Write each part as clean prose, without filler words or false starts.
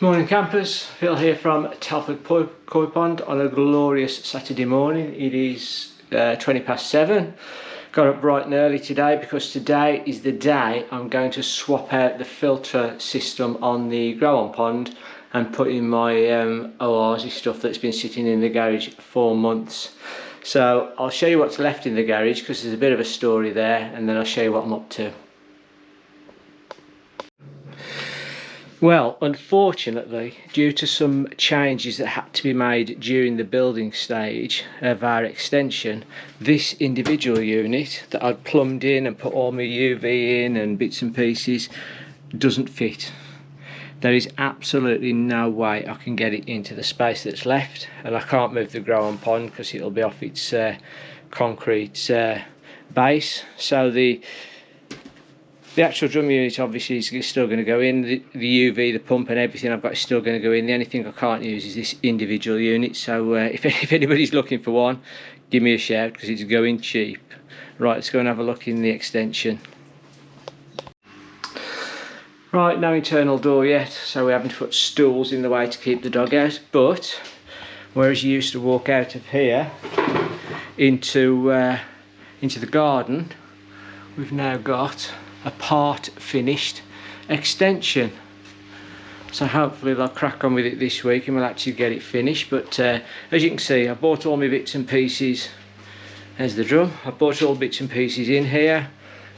Morning campers, Phil here from Telford Koi Pond on a glorious Saturday morning. It is 7:20. Got up bright and early today because today is the day I'm going to swap out the filter system on the grow-on pond and put in my Oase stuff that's been sitting in the garage for 4 months. So I'll show you what's left in the garage because there's a bit of a story there, and then I'll show you what I'm up to. Well, unfortunately, due to some changes that had to be made during the building stage of our extension, this individual unit that I'd plumbed in and put all my UV in and bits and pieces doesn't fit. There is absolutely no way I can get it into the space that's left, and I can't move the grow-on pond because it'll be off its concrete base. So the actual drum unit obviously is still going to go in, the UV, the pump and everything I've got is still going to go in. The only thing I can't use is this individual unit, so if anybody's looking for one, give me a shout because it's going cheap. Right, let's go and have a look in the extension. Right, no internal door yet, so we're having to put stools in the way to keep the dog out, but whereas you used to walk out of here into the garden, we've now got a part finished extension, so hopefully they'll crack on with it this week and we'll actually get it finished. But as you can see, I bought all my bits and pieces. There's the drum. I bought all bits and pieces in here,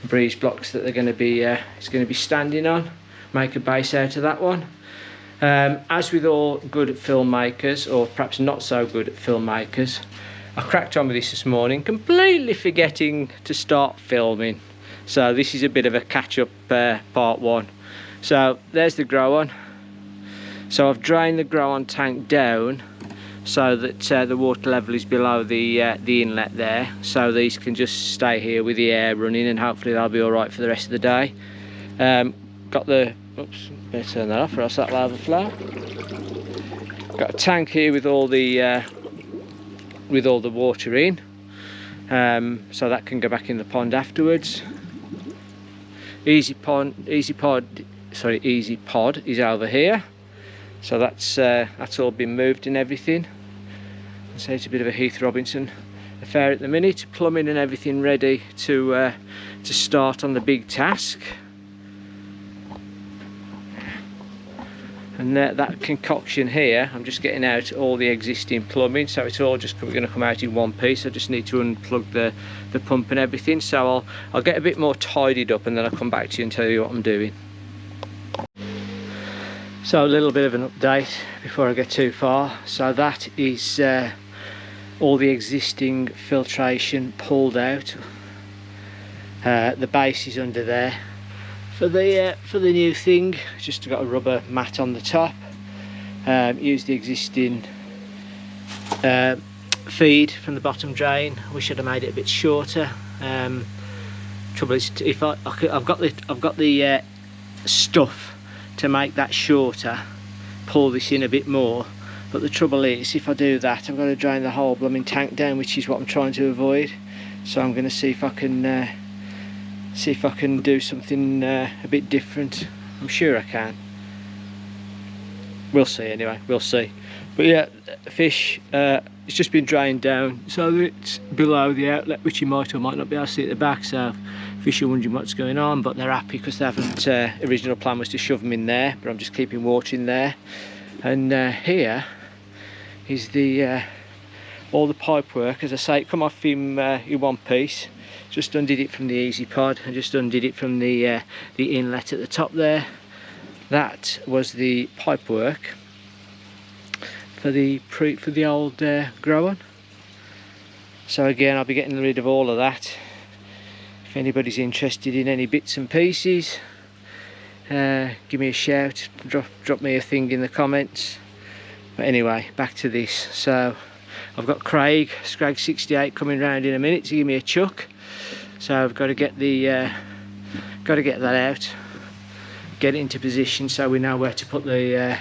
breeze blocks that they're going to be it's going to be standing on, make a base out of that one. As with all good filmmakers, or perhaps not so good at filmmakers, I cracked on with this morning, completely forgetting to start filming. So this is a bit of a catch-up part one. So there's the grow-on. So I've drained the grow-on tank down so that the water level is below the inlet there. So these can just stay here with the air running, and hopefully they'll be all right for the rest of the day. Got the, oops, better turn that off or else that'll overflow. Got a tank here with all the water in, so that can go back in the pond afterwards. Easypod is over here, so that's all been moved and everything. So it's a bit of a Heath Robinson affair at the minute. Plumbing and everything ready to start on the big task. And that concoction here, I'm just getting out all the existing plumbing, so it's all just going to come out in one piece. I just need to unplug the pump and everything, so I'll get a bit more tidied up and then I'll come back to you and tell you what I'm doing. So a little bit of an update before I get too far. So that is all the existing filtration pulled out. The base is under there. For the new thing, just got a rubber mat on the top. Use the existing feed from the bottom drain. Wish I'd have made it a bit shorter. Trouble is, if I've got the stuff to make that shorter, pull this in a bit more. But the trouble is, if I do that, I've got to drain the whole blooming tank down, which is what I'm trying to avoid. So I'm going to see if I can do something a bit different. I'm sure I can. We'll see anyway, we'll see. But yeah, fish, it's just been drained down so that it's below the outlet, which you might or might not be able to see at the back. So fish are wondering what's going on, but they're happy because they haven't, original plan was to shove them in there, but I'm just keeping water in there. And here is the all the pipe work. As I say, it come off in one piece. Just undid it from the Easypod and just undid it from the inlet at the top there. That was the pipe work for the old grow-on. So again, I'll be getting rid of all of that. If anybody's interested in any bits and pieces, give me a shout, drop me a thing in the comments. But anyway, back to this. So I've got Craig, Scrag68, coming round in a minute to give me a chuck. So I've got to get that out, get it into position so we know where to put the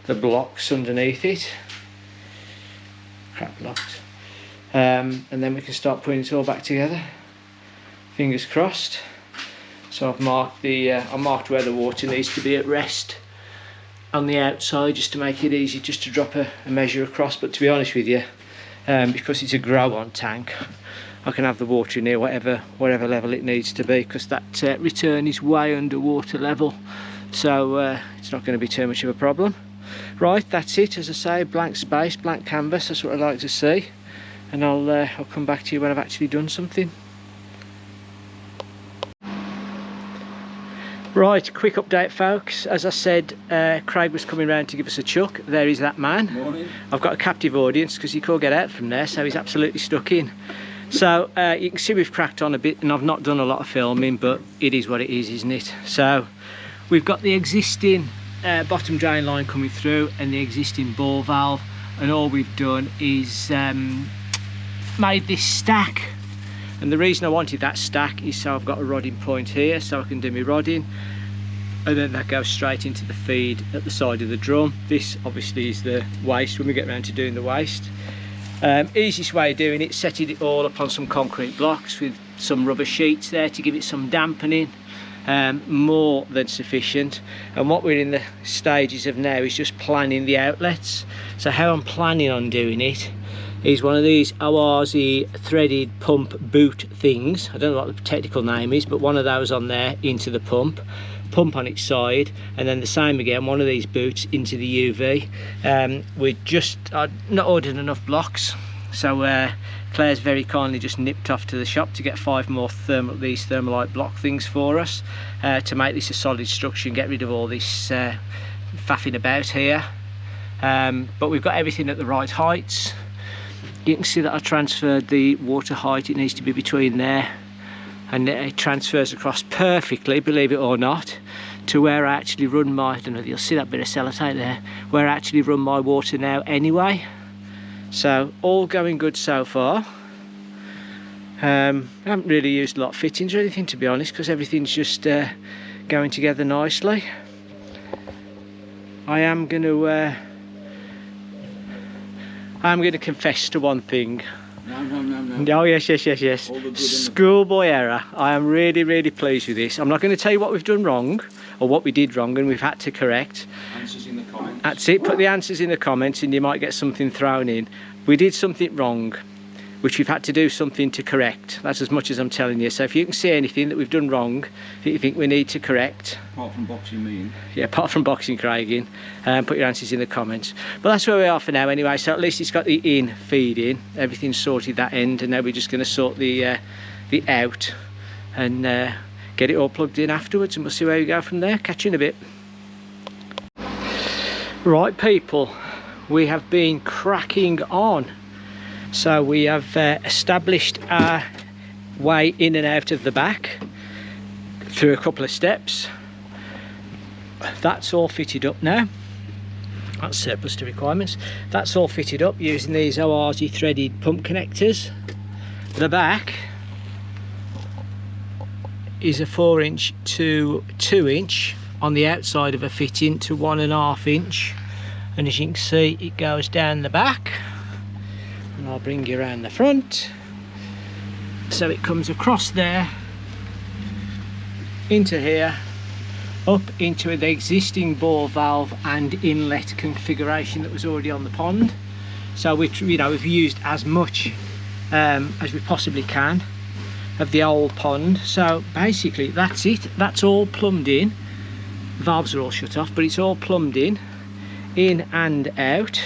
blocks underneath it. Crap blocks. And then we can start putting it all back together. Fingers crossed. So I've marked I marked where the water needs to be at rest. on the outside just to make it easy just to drop a measure across. But to be honest with you, because it's a grow on tank, I can have the water in here whatever level it needs to be, because that return is way under water level, so it's not going to be too much of a problem. Right, that's it. As I say, blank space, blank canvas, that's what I like to see, and I'll come back to you when I've actually done something. Right, quick update folks. As I said, Craig was coming round to give us a chuck. There is that man. Morning. I've got a captive audience because he can't get out from there, so he's absolutely stuck in. So you can see we've cracked on a bit, and I've not done a lot of filming, but it is what it is, isn't it? So we've got the existing bottom drain line coming through and the existing ball valve, and all we've done is made this stack. And the reason I wanted that stack is so I've got a rodding point here, so I can do my rodding, and then that goes straight into the feed at the side of the drum. This obviously is the waste when we get around to doing the waste. Easiest way of doing it, setting it all up on some concrete blocks with some rubber sheets there to give it some dampening, more than sufficient. And what we're in the stages of now is just planning the outlets. So how I'm planning on doing it is one of these Oase threaded pump boot things. I don't know what the technical name is, but one of those on there into the pump on its side, and then the same again, one of these boots into the UV. We just not ordered enough blocks, so Claire's very kindly just nipped off to the shop to get 5 more these thermalite block things for us, to make this a solid structure and get rid of all this faffing about here. But we've got everything at the right heights. You can see that I transferred the water height. It needs to be between there, and it transfers across perfectly, believe it or not, to where I actually run my, I don't know if you'll see that bit of sellotape there, where I actually run my water now anyway. So all going good so far. I haven't really used a lot of fittings or anything, to be honest, because everything's just going together nicely. I am going to confess to one thing. No. Oh yes. Schoolboy error. I am really pleased with this. I'm not going to tell you what we've done wrong or what we did wrong and we've had to correct. Answers in the comments. That's it. Put the answers in the comments and you might get something thrown in. We did something wrong, which we've had to do something to correct. That's as much as I'm telling you. So if you can see anything that we've done wrong that you think we need to correct, apart from boxing me in. Yeah, apart from boxing Craig in, put your answers in the comments. But that's where we are for now anyway. So at least it's got the in feed in, everything's sorted that end, and now we're just going to sort the out and get it all plugged in afterwards, and we'll see where we go from there. Catch you in a bit. Right people, we have been cracking on. So we have established our way in and out of the back through a couple of steps. That's all fitted up now. That's surplus to requirements. That's all fitted up using these Oase threaded pump connectors. The back is a 4" to 2" on the outside of a fitting to 1.5 inch, and as you can see it goes down the back. And I'll bring you around the front, so it comes across there into here, up into the existing ball valve and inlet configuration that was already on the pond. So we've used as much as we possibly can of the old pond. So basically that's it, that's all plumbed in. Valves are all shut off, but it's all plumbed in and out.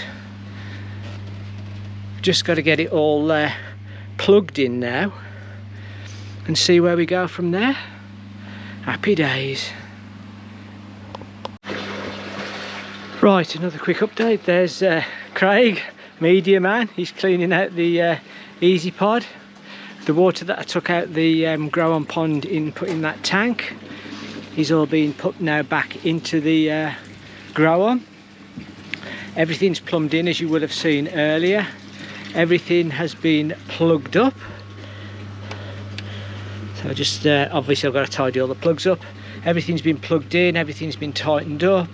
Just got to get it all plugged in now and see where we go from there. Happy days. Right, another quick update. There's Craig, media man. He's cleaning out the Easypod. The water that I took out the grow on pond in, put in that tank, is all being put now back into the grow on. Everything's plumbed in, as you would have seen earlier. Everything has been plugged up. So just obviously I've got to tidy all the plugs up. Everything's been plugged in, everything's been tightened up.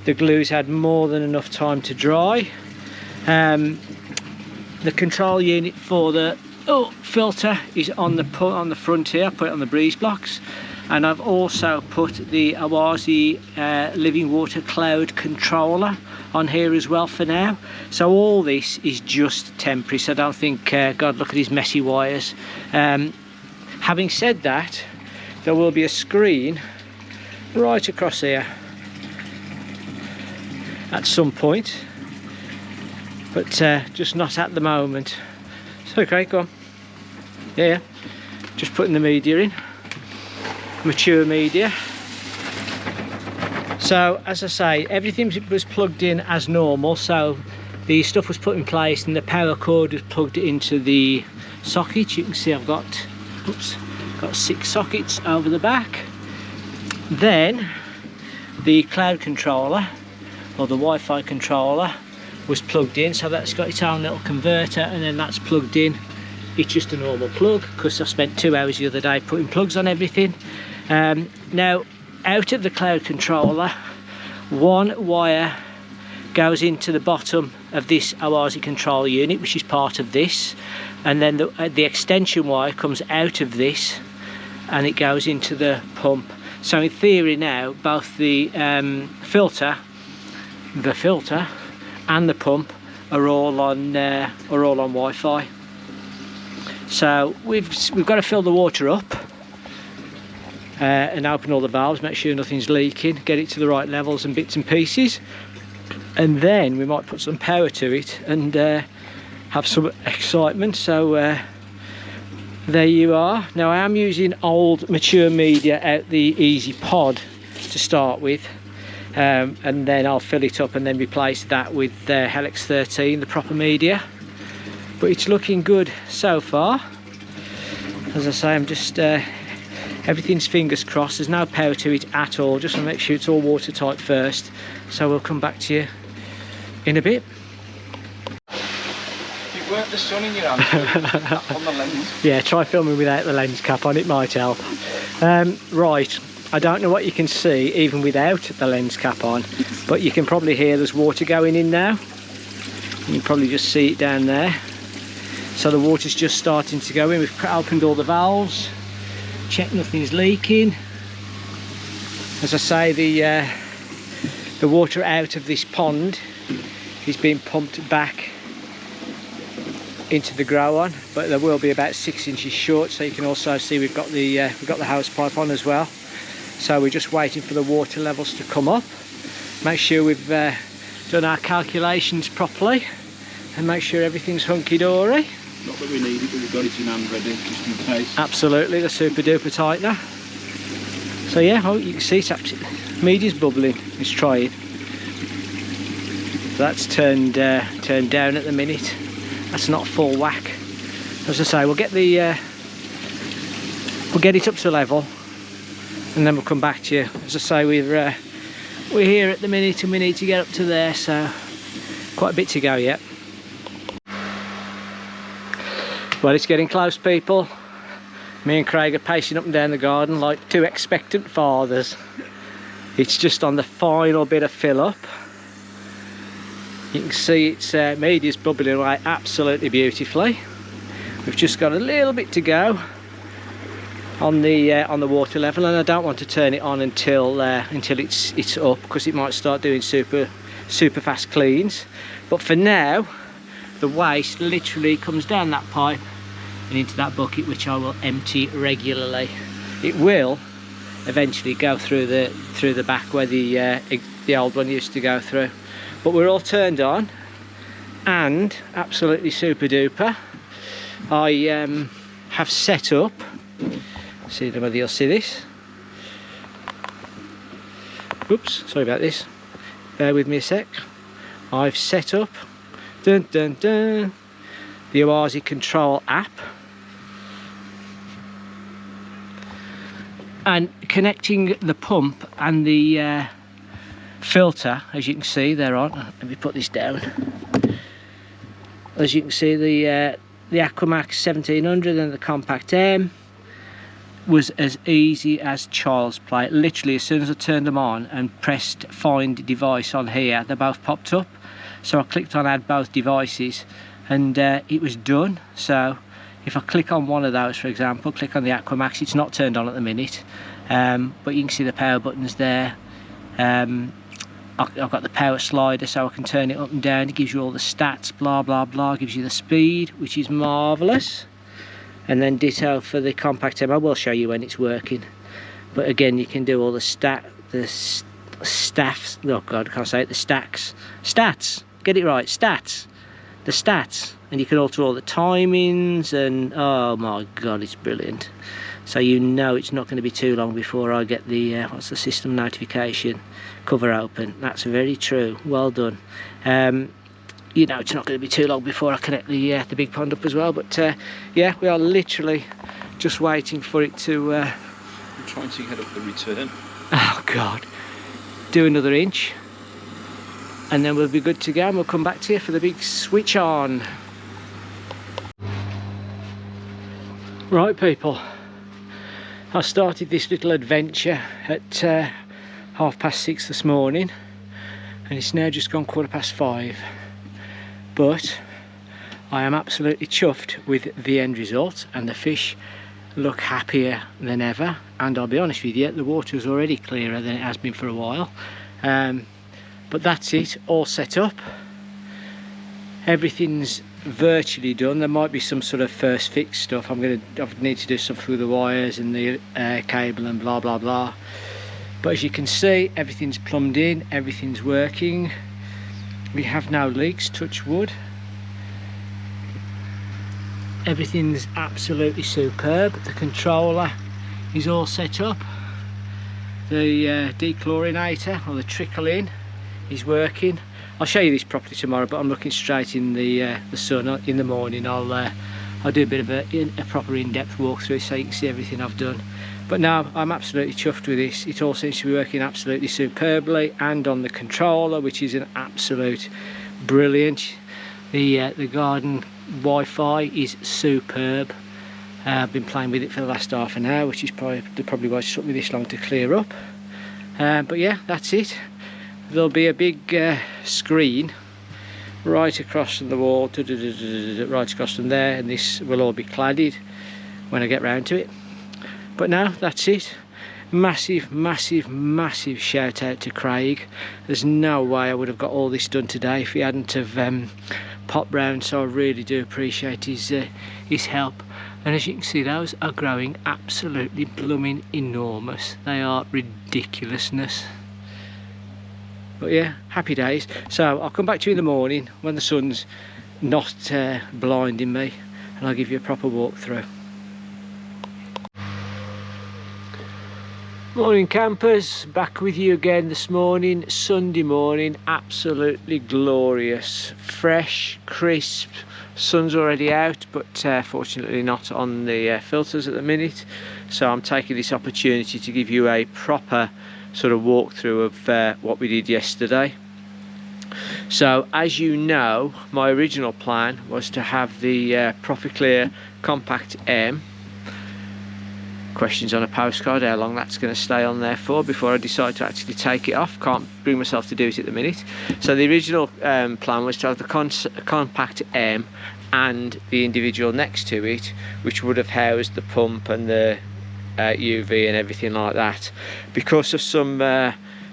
The glue's had more than enough time to dry. The control unit for the filter is on the front here. I put it on the breeze blocks. and I've also put the Oase living water cloud controller on here as well for now. So all this is just temporary, so don't think God, look at these messy wires. Having said that, there will be a screen right across here at some point, but just not at the moment. So okay, go on. Yeah, just putting the media in, mature media. So as I say, everything was plugged in as normal, so the stuff was put in place and the power cord was plugged into the socket. You can see I've got 6 sockets over the back. Then the cloud controller, or the Wi-Fi controller, was plugged in, so that's got its own little converter, and then that's plugged in. It's just a normal plug, because I spent 2 hours the other day putting plugs on everything. Now, out of the cloud controller, one wire goes into the bottom of this Oase control unit, which is part of this, and then the extension wire comes out of this and it goes into the pump. So in theory now, both the filter and the pump are all on Wi-Fi. So we've got to fill the water up and open all the valves, make sure nothing's leaking, get it to the right levels and bits and pieces, and then we might put some power to it and have some excitement. So there you are. Now I am using old mature media out the Easypod to start with, and then I'll fill it up and then replace that with Helix 13, the proper media. But it's looking good so far. As I say, I'm just everything's fingers crossed. There's no power to it at all, just to make sure it's all watertight first. So we'll come back to you in a bit. You weren't the sun in your hand on the lens. Yeah, try filming without the lens cap on, it might help. Right, I don't know what you can see even without the lens cap on, but you can probably hear there's water going in now. You can probably just see it down there. So the water's just starting to go in. We've opened all the valves, check nothing's leaking. As I say, the water out of this pond is being pumped back into the grow on, but there will be about 6 inches short. So you can also see we've got the hose pipe on as well. So we're just waiting for the water levels to come up. Make sure we've done our calculations properly and make sure everything's hunky-dory. Not that we need it, but we've got it in hand ready, just in case. Absolutely, the super duper tightener. So yeah, oh, you can see it's absolutely, media's bubbling. Let's try it. So that's turned down at the minute. That's not full whack. As I say, we'll get it up to level, and then we'll come back to you. As I say, we're here at the minute, and we need to get up to there. So quite a bit to go yet. Well, it's getting close, people. Me and Craig are pacing up and down the garden like 2 expectant fathers. It's just on the final bit of fill up. You can see it's media's bubbling away absolutely beautifully. We've just got a little bit to go on the water level, and I don't want to turn it on until it's up, because it might start doing super fast cleans. But for now, the waste literally comes down that pipe and into that bucket, which I will empty regularly. It will eventually go through the back where the old one used to go through. But we're all turned on and absolutely super duper. I have set up, see whether you'll see this. Oops, sorry about this. Bear with me a sec. I've set up the Oase Control app, and connecting the pump and the filter, as you can see they're on. Let me put this down. As you can see, the Aquamax 1700 and the Compact M was as easy as child's play. Literally, as soon as I turned them on and pressed find device on here, they both popped up. So I clicked on add both devices, and it was done. So if I click on one of those, for example, click on the Aquamax, it's not turned on at the minute, but you can see the power buttons there. I've got the power slider so I can turn it up and down. It gives you all the stats, blah blah blah, gives you the speed, which is marvellous. And then ditto for the compact M. I will show you when it's working, but again you can do all the staffs, oh god I can't say it, the stats, get it right, stats, the stats, and you can alter all the timings, and oh my god, it's brilliant. So you know it's not going to be too long before I get the what's the system notification cover open. That's very true, well done. You know it's not going to be too long before I connect the big pond up as well, but yeah, we are literally just waiting for it to I'm trying to get up the return. oh god, do another inch and then we'll be good to go, and we'll come back to you for the big switch on. Right people, I started this little adventure at 6:30 this morning, and it's now just gone 5:15. But I am absolutely chuffed with the end result, and the fish look happier than ever. And I'll be honest with you, the water is already clearer than it has been for a while. But that's it, all set up. Everything's virtually done. There might be some sort of first fix stuff. I need to do stuff through the wires and the cable and blah blah blah. But as you can see, everything's plumbed in, everything's working. We have no leaks, touch wood. Everything's absolutely superb. The controller is all set up. The dechlorinator, or the trickle in, is working. I'll show you this properly tomorrow, but I'm looking straight in the sun in the morning. I'll do a bit of a proper in-depth walkthrough so you can see everything I've done. But now I'm absolutely chuffed with this. It all seems to be working absolutely superbly, and on the controller, which is an absolute brilliant. The garden Wi-Fi is superb. I've been playing with it for the last half an hour, which is probably why it took me this long to clear up. But yeah, that's it. There'll be a big screen right across from the wall, right across from there, and this will all be cladded when I get round to it. But now that's it. Massive massive massive shout out to Craig. There's no way I would have got all this done today if he hadn't have popped round, so I really do appreciate his help. And as you can see, those are growing absolutely blooming enormous. They are ridiculousness. But yeah, happy days. So I'll come back to you in the morning when the sun's not blinding me, and I'll give you a proper walkthrough. Morning campers, back with you again this morning, Sunday morning. Absolutely glorious, fresh, crisp. Sun's already out, but fortunately not on the filters at the minute, so I'm taking this opportunity to give you a proper sort of walkthrough of what we did yesterday. So as you know, my original plan was to have the Proficlear Compact M. Questions on a postcard, how long that's going to stay on there for before I decide to actually take it off. Can't bring myself to do it at the minute. So the original plan was to have the Compact M and the individual next to it, which would have housed the pump and the UV and everything like that. Because of some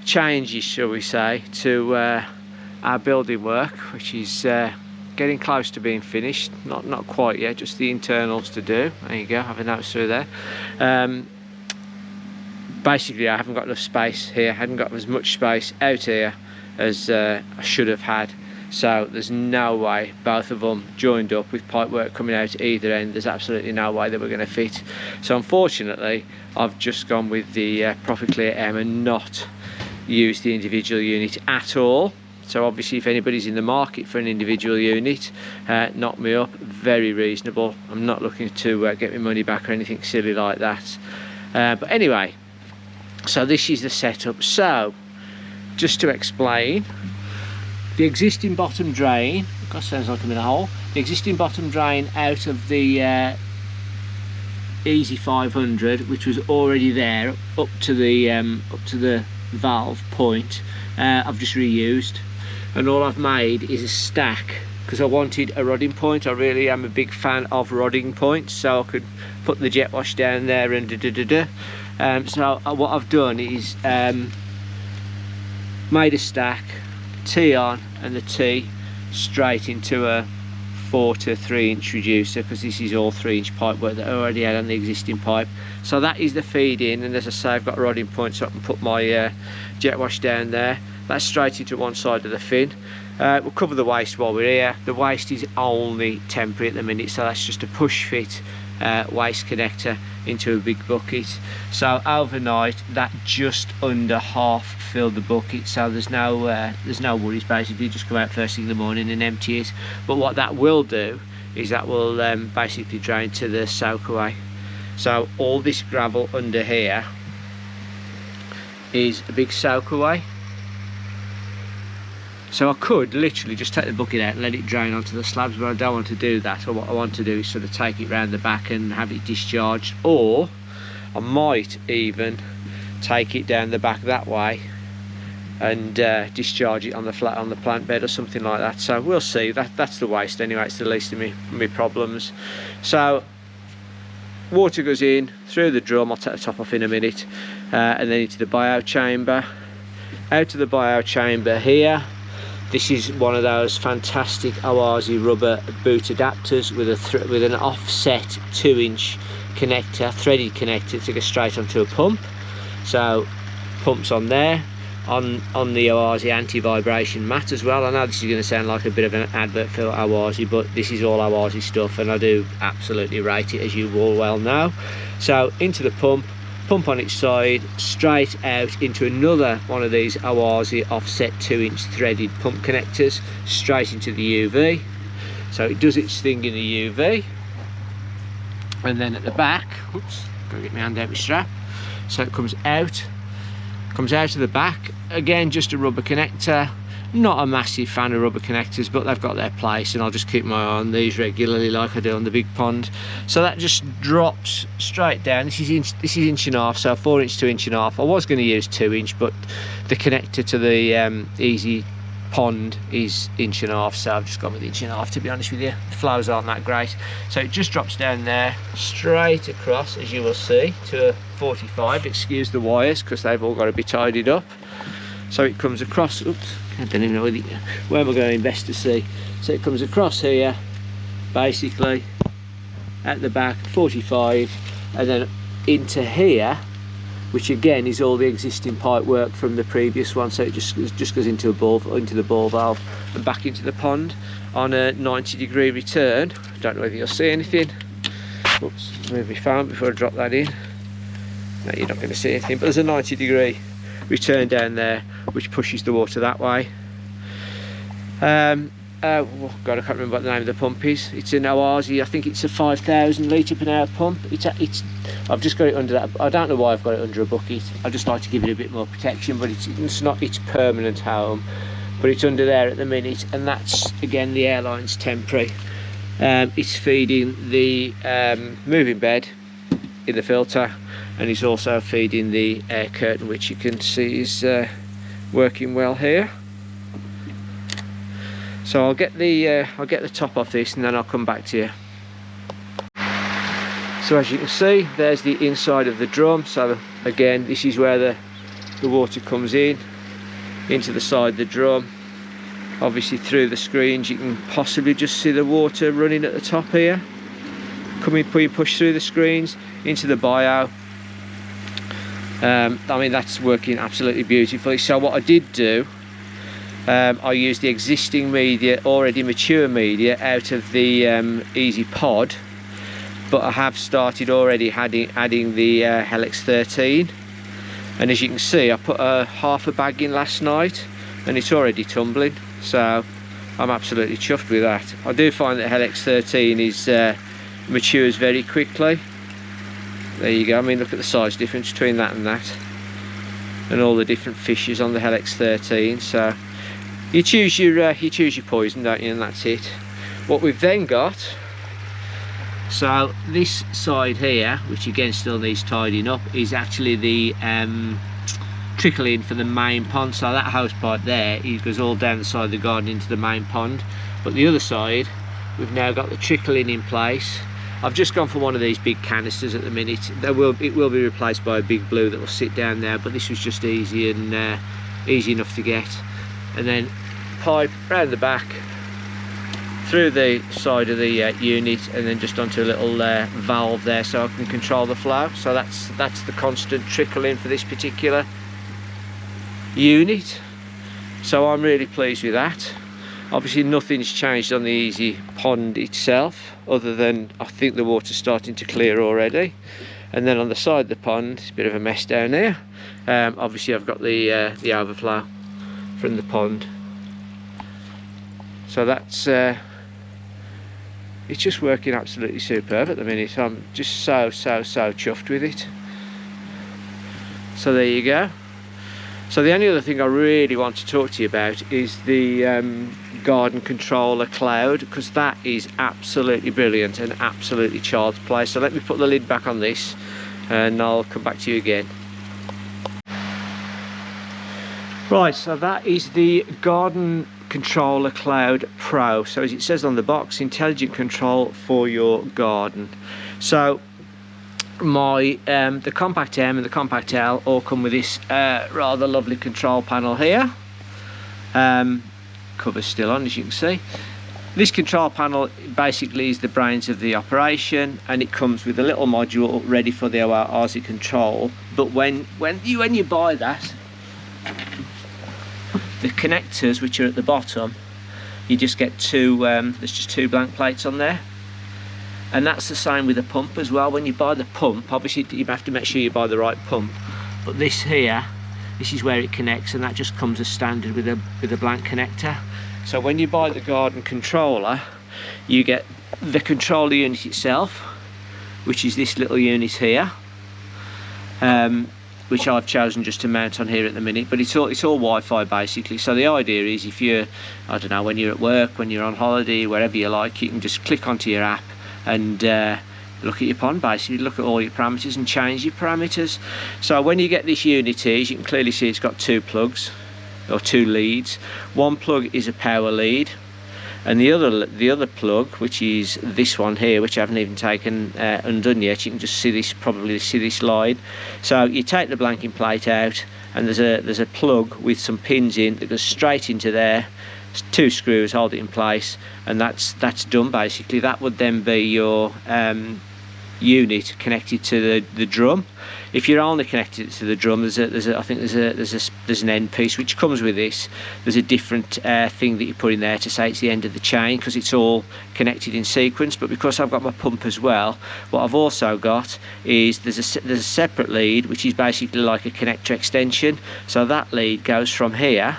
changes, shall we say, to our building work, which is getting close to being finished, not quite yet, just the internals to do. There you go, have a notice through there. Basically I haven't got enough space here, I hadn't got as much space out here as I should have had, so there's no way both of them joined up with pipe work coming out either end. There's absolutely no way they were going to fit. So unfortunately I've just gone with the Proficlear M and not used the individual unit at all. So obviously if anybody's in the market for an individual unit, knock me up, very reasonable. I'm not looking to get my money back or anything silly like that. But anyway, so this is the setup. So just to explain, the existing bottom drain, God, sounds like I'm in a hole. The existing bottom drain out of the Easy 500, which was already there up to the valve point, I've just reused. And all I've made is a stack because I wanted a rodding point. I really am a big fan of rodding points, so I could put the jet wash down there and So what I've done is made a stack, T on, and the T straight into a 4 to 3 inch reducer, because this is all 3 inch pipe work that I already had on the existing pipe. So that is the feed in, and as I say, I've got a rodding point so I can put my jet wash down there. That's straight into one side of the fin. We'll cover the waste while we're here. The waste is only temporary at the minute, so that's just a push fit waste connector into a big bucket. So overnight that just under half filled the bucket, so there's no worries. Basically just come out first thing in the morning and empty it. But what that will do is that will basically drain to the soak away. So all this gravel under here is a big soak away. So I could literally just take the bucket out and let it drain onto the slabs, but I don't want to do that. Or what I want to do is sort of take it round the back and have it discharged, or I might even take it down the back that way and discharge it on the plant bed or something like that. So we'll see. That's the waste anyway. It's the least of my problems. So water goes in through the drum. I'll take the top off in a minute, and then into the buyout chamber. Out of the buyout chamber here. This is one of those fantastic Oase rubber boot adapters with an offset 2-inch connector, threaded connector to go straight onto a pump. So pumps on there, on the Oase anti-vibration mat as well. I know this is going to sound like a bit of an advert for Oase, but this is all Oase stuff, and I do absolutely rate it, as you all well know. So into the pump on its side, straight out into another one of these Oase offset 2-inch threaded pump connectors, straight into the UV. So it does its thing in the UV, and then at the back, oops, gotta get my hand out of my strap. So it comes out of the back, again just a rubber connector. Not a massive fan of rubber connectors, but they've got their place, and I'll just keep my eye on these regularly like I do on the big pond. So that just drops straight down. This is 1.5 inch, so 4 inch to 1.5 inch. I was going to use 2 inch, but the connector to the Easypod is 1.5 inch, so I've just gone with 1.5 inch to be honest with you. The flows aren't that great. So it just drops down there, straight across, as you will see, to a 45. Excuse the wires because they've all got to be tidied up. So it comes across, oops, I don't even know where am I going best to see. So it comes across here, basically, at the back, 45, and then into here, which again is all the existing pipe work from the previous one. So it just goes into the ball valve and back into the pond on a 90-degree return. Don't know whether you'll see anything. Oops, move my phone before I drop that in. No, you're not going to see anything, but there's a 90-degree return down there which pushes the water that way. Oh God, I can't remember what the name of the pump is. It's an Oase, I think it's a 5,000 litre per hour pump. I've just got it under that. I don't know why I've got it under a bucket. I just like to give it a bit more protection, but it's not its permanent home, but it's under there at the minute, and that's again the airline's temporary. It's feeding the moving bed in the filter, and it's also feeding the air curtain, which you can see is working well here. So I'll get the top off this, and then I'll come back to you. So as you can see, there's the inside of the drum. So again, this is where the water comes into the side of the drum. Obviously through the screens you can possibly just see the water running at the top here, being pushed through the screens into the bio. I mean, that's working absolutely beautifully. So what I did do, I used the existing media, already mature media, out of the Easypod, but I have started already adding the Helix 13, and as you can see, I put half a bag in last night and it's already tumbling, so I'm absolutely chuffed with that. I do find that Helix 13 matures very quickly. There you go. I mean, look at the size difference between that and all the different fishes on the Helix 13. So you choose your poison, don't you, and that's it. What we've then got, so this side here, which again still needs tidying up, is actually the trickle in for the main pond. So that hose pipe there, it goes all down the side of the garden into the main pond, but the other side we've now got the trickle in place, I've just gone for one of these big canisters at the minute. It will be replaced by a big blue that will sit down there, but this was just easy and easy enough to get. And then pipe round the back, through the side of the unit, and then just onto a little valve there, so I can control the flow. So that's the constant trickle in for this particular unit. So I'm really pleased with that. Obviously nothing's changed on the Easypod itself, other than I think the water's starting to clear already. And then on the side of the pond, it's a bit of a mess down there. Obviously I've got the overflow from the pond. So that's it's just working absolutely superb at the minute. I'm just so chuffed with it. So there you go. So the only other thing I really want to talk to you about is the garden controller cloud, because that is absolutely brilliant and absolutely child's play. So let me put the lid back on this and I'll come back to you again. Right, so that is the Garden Controller Cloud Pro. So as it says on the box, intelligent control for your garden. So my the Compact M and the Compact L all come with this rather lovely control panel here. Cover's still on, as you can see. This control panel basically is the brains of the operation, and it comes with a little module ready for the Oase control. But when you buy that, the connectors which are at the bottom, you just get two, there's just two blank plates on there. And that's the same with the pump as well. When you buy the pump, obviously you have to make sure you buy the right pump. But this here, this is where it connects, and that just comes as standard with a blank connector. So when you buy the garden controller, you get the controller unit itself, which is this little unit here. Which I've chosen just to mount on here at the minute, but it's all Wi-Fi basically. So the idea is, if you're, I don't know, when you're at work, when you're on holiday, wherever you like, you can just click onto your app and look at your pond, basically look at all your parameters and change your parameters. So when you get this unit here, as you can clearly see, it's got two plugs or two leads. One plug is a power lead, and the other plug, which is this one here, which I haven't even taken undone yet. You can just see this, probably see this line. So you take the blanking plate out, and there's a plug with some pins in that goes straight into there. Two screws hold it in place, and that's done basically. That would then be your unit connected to the drum. If you're only connected to the drum, there's an end piece which comes with this. There's a different thing that you put in there to say it's the end of the chain, because it's all connected in sequence. But because I've got my pump as well, what I've also got is there's a separate lead, which is basically like a connector extension. So that lead goes from here,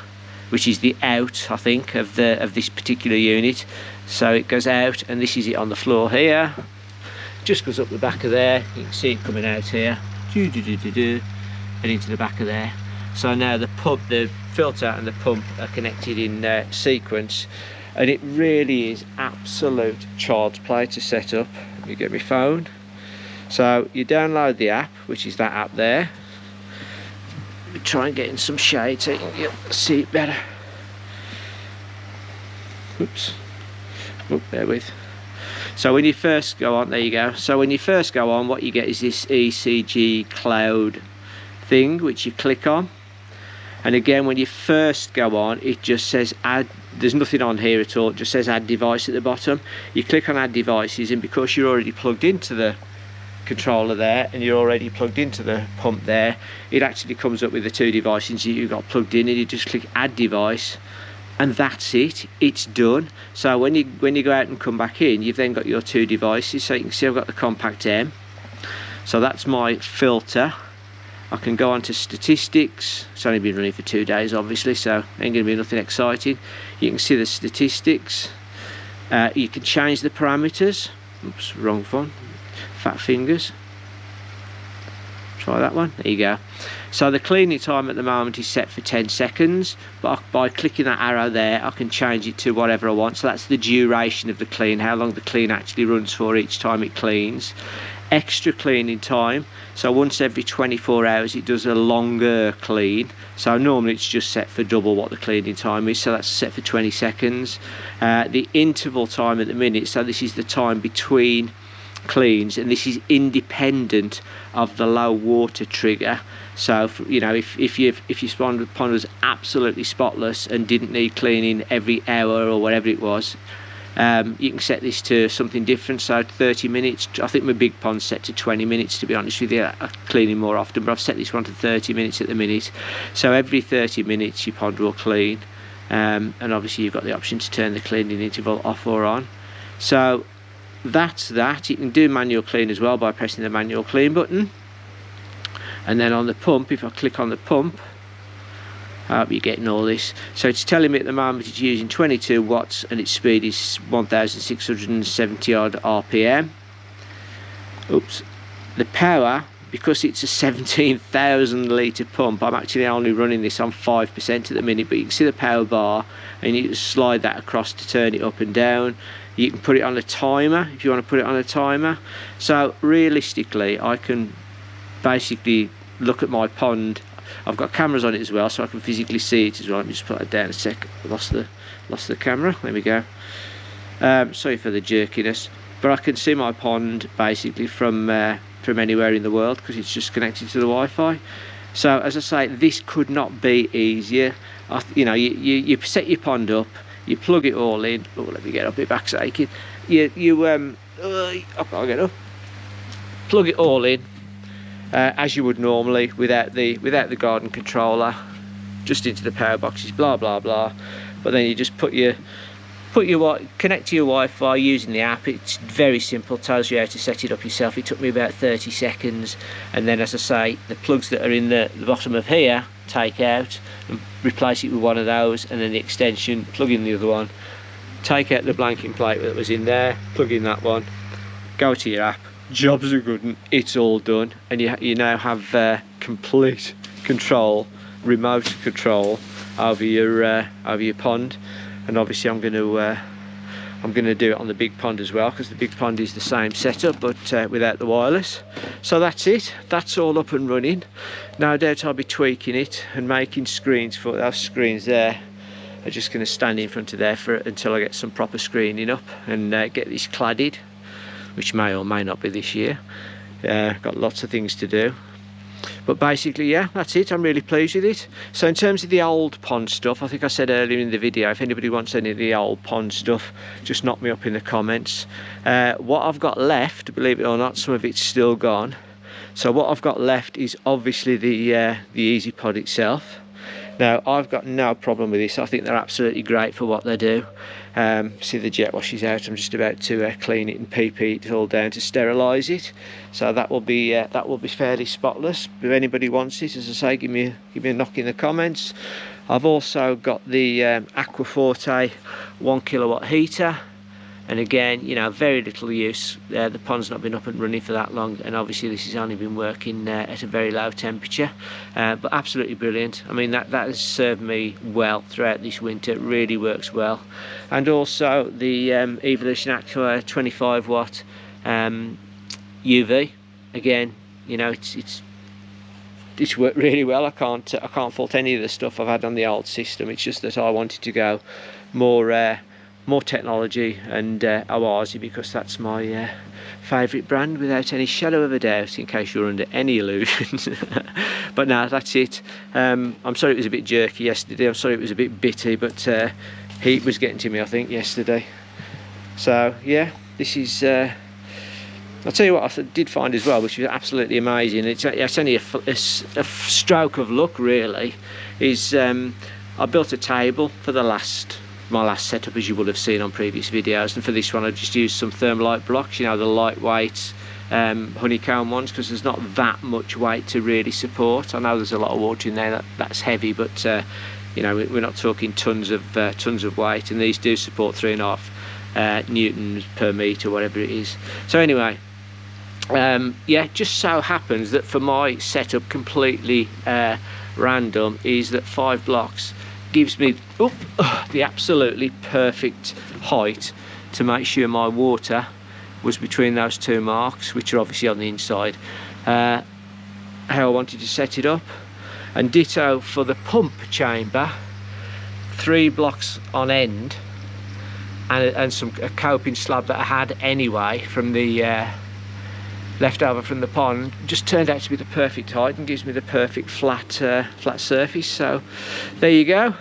which is the out, I think, of this particular unit. So it goes out, and this is it on the floor here. Just goes up the back of there. You can see it coming out here, and into the back of there. So now the pump, the filter and the pump are connected in sequence, and it really is absolute child's play to set up. Let me get my phone. So you download the app, which is that app there. Let me try and get in some shade so you can see it better. Oops. Oh, bear with. So when you first go on, there you go. So when you first go on, what you get is this ECG cloud thing, which you click on. And again, when you first go on, it just says add. There's nothing on here at all. It just says add device at the bottom. You click on add devices, and because you're already plugged into the controller there, and you're already plugged into the pump there, it actually comes up with the two devices that you've got plugged in, and you just click add device. And that's it, it's done. So when you go out and come back in, you've then got your two devices. So you can see I've got the Compact M, so that's my filter. I can go on to statistics. It's only been running for 2 days obviously, so ain't gonna be nothing exciting. You can see the statistics. You can change the parameters. Oops, wrong one, fat fingers. Try that one, there you go. So the cleaning time at the moment is set for 10 seconds, but by clicking that arrow there, I can change it to whatever I want. So that's the duration of the clean, how long the clean actually runs for each time it cleans. Extra cleaning time, so once every 24 hours it does a longer clean. So normally it's just set for double what the cleaning time is, so that's set for 20 seconds. The interval time at the minute, so this is the time between cleans, and this is independent of the low water trigger. So you know, if your pond was absolutely spotless and didn't need cleaning every hour or whatever it was, you can set this to something different. So 30 minutes, I think my big pond's set to 20 minutes, to be honest with you. I'm cleaning more often, but I've set this one to 30 minutes at the minute. So every 30 minutes your pond will clean, and obviously you've got the option to turn the cleaning interval off or on. So that's that. You can do manual clean as well by pressing the manual clean button. And then on the pump, if I click on the pump, I hope you're getting all this. So it's telling me at the moment it's using 22 watts and its speed is 1670 odd RPM. Oops. The power, because it's a 17,000 litre pump, I'm actually only running this on 5% at the minute, but you can see the power bar and you can slide that across to turn it up and down. You can put it on a timer if you want to put it on a timer. So realistically, I can basically look at my pond. I've got cameras on it as well, so I can physically see it as well. Let me just put that down a sec. Lost the camera. There we go. Sorry for the jerkiness, but I can see my pond basically from anywhere in the world because it's just connected to the Wi-Fi. So as I say, this could not be easier. You know, you set your pond up, you plug it all in. Oh, let me get up, my back's aching. I can't get up. Plug it all in. As you would normally without the garden controller, just into the power boxes, blah blah blah. But then you just connect to your Wi-Fi using the app. It's very simple, tells you how to set it up yourself. It took me about 30 seconds, and then as I say, the plugs that are in the bottom of here, take out and replace it with one of those, and then the extension, plug in the other one, take out the blanking plate that was in there, plug in that one, go to your app. Jobs are good and it's all done, and you now have complete control, remote control over your pond. And obviously I'm going to do it on the big pond as well, because the big pond is the same setup but without the wireless. So that's it, that's all up and running. No doubt I'll be tweaking it and making screens for those screens there. I'm just going to stand in front of there until I get some proper screening up and get this cladded, which may or may not be this year. Got lots of things to do, but basically, yeah, that's it. I'm really pleased with it. So in terms of the old pond stuff, I think I said earlier in the video, if anybody wants any of the old pond stuff, just knock me up in the comments. What I've got left, believe it or not, some of it's still gone. So what I've got left is obviously the Easypod itself. Now, I've got no problem with this. I think they're absolutely great for what they do. See, the jet wash is out. I'm just about to clean it and PP it all down to sterilise it. So that will be fairly spotless. If anybody wants it, as I say, give me a knock in the comments. I've also got the Aquaforte 1 kilowatt heater. And again, you know, very little use. The pond's not been up and running for that long, and obviously this has only been working at a very low temperature, but absolutely brilliant. I mean, that has served me well throughout this winter. It really works well. And also the Evolution Aqua 25 watt UV. Again, you know, it's worked really well. I can't fault any of the stuff I've had on the old system. It's just that I wanted to go more technology and Oase, because that's my favourite brand without any shadow of a doubt, in case you're under any illusions. But no, that's it. I'm sorry it was a bit jerky yesterday. I'm sorry it was a bit bitty, but heat was getting to me, I think, yesterday. So yeah, this is I'll tell you what I did find as well, which was absolutely amazing. It's only a stroke of luck really, is I built a table for my last setup, as you will have seen on previous videos, and for this one I just used some thermalite blocks, you know, the lightweight honeycomb ones, because there's not that much weight to really support. I know there's a lot of water in there that's heavy, but you know, we're not talking tons of weight, and these do support 3.5 newtons per metre, whatever it is. So anyway, yeah, just so happens that for my setup, completely random, is that 5 blocks gives me the absolutely perfect height to make sure my water was between those 2 marks, which are obviously on the inside, how I wanted to set it up. And ditto for the pump chamber, 3 blocks on end, and a coping slab that I had anyway from the left over from the pond just turned out to be the perfect height and gives me the perfect flat surface. So there you go.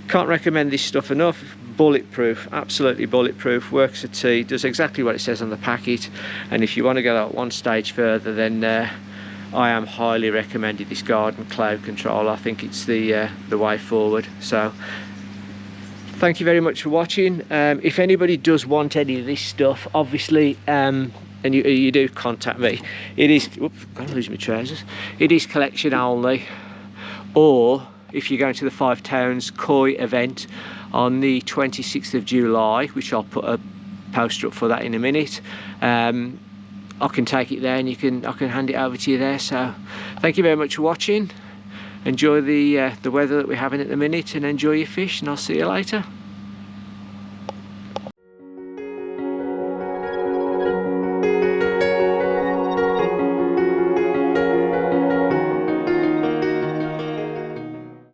Can't recommend this stuff enough. Bulletproof, absolutely bulletproof, works a T, does exactly what it says on the packet. And if you want to go that one stage further, then I am highly recommending this garden cloud control. I think it's the way forward. So thank you very much for watching. If anybody does want any of this stuff, obviously, and you do contact me. It is, oops, I'm losing my trousers. It is collection only, or if you're going to the Five Towns Koi event on the 26th of July, which I'll put a poster up for that in a minute, I can take it there and I can hand it over to you there. So thank you very much for watching. Enjoy the weather that we're having at the minute, and enjoy your fish, and I'll see you later.